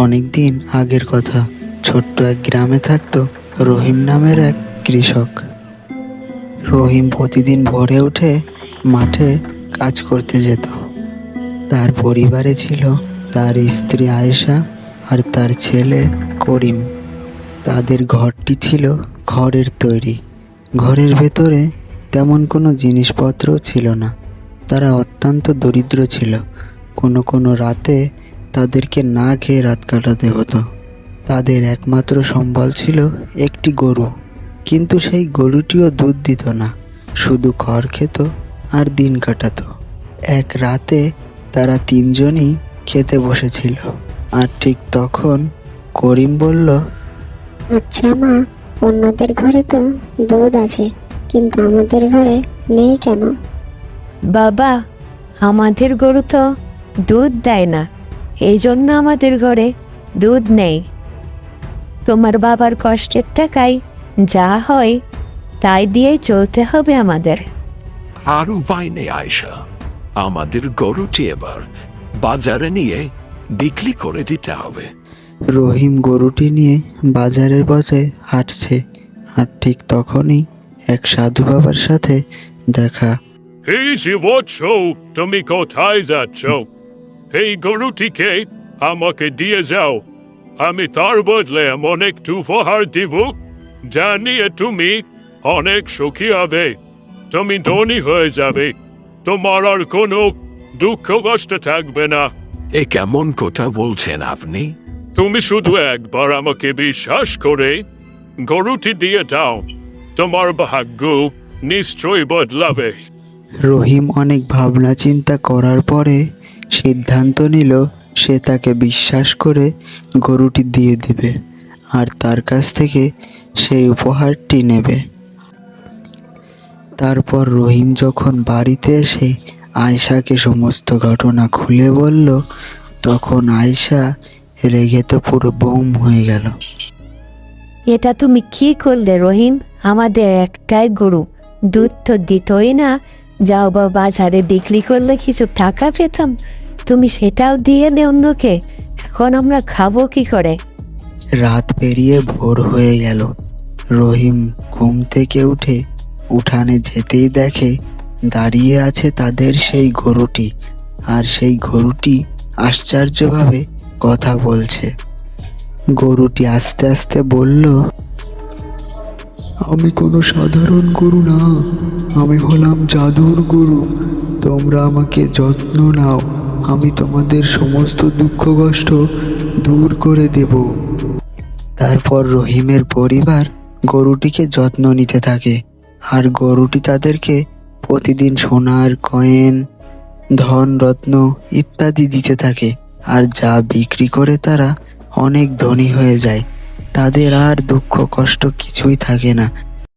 অনেকদিন আগের কথা। ছোট্ট এক গ্রামে থাকতো রহিম নামের এক কৃষক। রহিম প্রতিদিন ভোরে উঠে মাঠে কাজ করতে যেত। তার পরিবারে ছিল তার স্ত্রী আয়েশা আর তার ছেলে করিম। তাদের ঘরটি ছিল খড়ের তৈরি। ঘরের ভেতরে তেমন কোনো জিনিসপত্র ছিল না। তারা অত্যন্ত দরিদ্র ছিল। কোনো কোনো রাতে তাদেরকে না খেয়ে রাত কাটাতে হতো। তাদের একমাত্র সম্বল ছিল একটি গরু, কিন্তু সেই গরুটিও দুধ দিত না, শুধু খড় খেত আর দিন কাটাতো। এক রাতে তারা তিনজনই খেতে বসেছিল, আর ঠিক তখন করিম বলল, আচ্ছা মা, অন্যদের ঘরে তো দুধ আছে, কিন্তু আমাদের ঘরে নেই কেন? বাবা, আমাদের গরু তো দুধ দেয় না, এই জন্য আমাদের ঘরে দুধ নেই। তোমার বাবার কষ্টের টাকায় যা হয় তাই দিয়েই চলতে হবে আমাদের। আর উপায় নেই আয়শা, আমাদের গরুটি এবার বাজারে নিয়ে বিক্রি করে দিতে হবে। রহিম গরুটি নিয়ে বাজারের পথে হাঁটছে, আর ঠিক তখনই এক সাধু বাবার সাথে দেখা। এই যে বৎস, তুমি কোথায় যাচ্ছ? এই গরুটিকে আমাকে দিয়ে যাও, আমি তার বদলে এমন একটু উপহার দিব যা নিয়ে তুমি অনেক সুখী হবে। তুমি ধনী হয়ে যাবে, তোমার আর কোনো দুঃখ কষ্ট থাকবে না। এ কেমন কথা বলছেন আপনি? তুমি শুধু একবার আমাকে বিশ্বাস করে গরুটি দিয়ে দাও, তোমার ভাগ্য নিশ্চয়ই বদলাবে। রহিম অনেক ভাবনা চিন্তা করার পরে সিদ্ধান্ত নিল সে তাকে বিশ্বাস করে গরুটি দিয়ে দিবে, আর তার কাছ থেকে সেই উপহারটি নেবে। তারপর রহিম যখন বাড়িতে এসে আয়েশাকে সমস্ত ঘটনা খুলে বলল, তখন আয়েশা রেগে তো পুরো বোম হয়ে গেল। এটা তুমি কি করলে রহিম? আমাদের একটাই গরু, দুধ তো দিতই না, যাও বা বাজারে বিক্রি করলে কিছু টাকা পেতাম, তুমি সেটাও দিয়ে দে অন্যকে। এখন আমরা খাবো কি করে? রাত পেরিয়ে ভোর হয়ে গেল। রহিম ঘুম থেকে উঠে উঠানে যেতেই দেখে দাঁড়িয়ে আছে তাদের সেই গরুটি, আর সেই গরুটি আশ্চর্যভাবে কথা বলছে। গরুটি আস্তে আস্তে বলল, আমি কোনো সাধারণ গরু না, আমি হলাম জাদুর গরু। তোমরা আমাকে যত্ন নাও, আমি তোমাদের সমস্ত দুঃখ কষ্ট দূর করে দেব। তারপর রহিমের পরিবার গরুটিকে যত্ন নিতে থাকে, আর গরুটি তাদেরকে প্রতিদিন সোনার কয়েন, ধন রত্ন ইত্যাদি দিতে থাকে, আর যা বিক্রি করে তারা অনেক ধনী হয়ে যায়। তাদের আর দুঃখ কষ্ট কিছুই থাকে না।